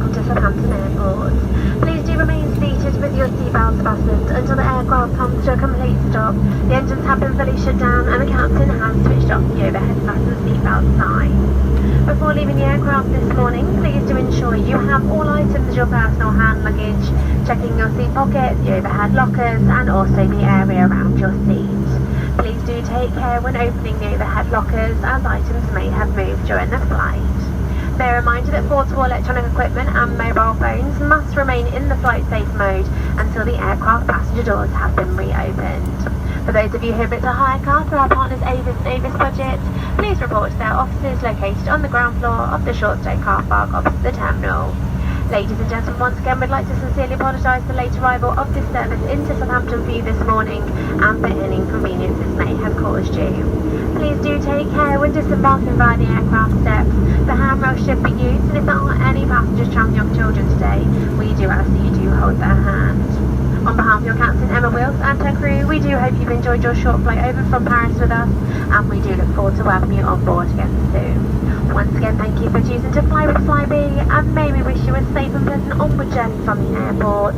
welcome to Southampton Airport. Please do remain seated with your seatbelts fastened until the aircraft comes to a complete stop. The engines have been fully shut down and the captain has switched off the overhead fasten seatbelt sign. Before leaving the aircraft this morning, please do ensure you have all items of your personal hand luggage, checking your seat pockets, the overhead lockers and also the area around your seat. Please do take care when opening the overhead lockers as items may have moved during the flight. Bear in mind that portable electronic equipment and mobile phones must remain in the flight safe mode until the aircraft passenger doors have been reopened. For those of you who booked a hire car through our partners Avis and Avis Budget, please report to their offices located on the ground floor of the short stay car park opposite the terminal. Ladies and gentlemen, once again we'd like to sincerely apologise for the late arrival of this service into Southampton for you this morning and for any inconvenience this may have caused you. Please do take care when disembarking via the aircraft steps. The handrail should be used, and if there are any passengers travelling young children today, we do ask that you do hold their hand. On behalf of your captain Emma Wills and her crew, we do hope you've enjoyed your short flight over from Paris with us, and we do look forward to welcoming you on board again soon. Once again, thank you for choosing to fly with flyBE, and may we wish you a safe and pleasant onward journey from the airport.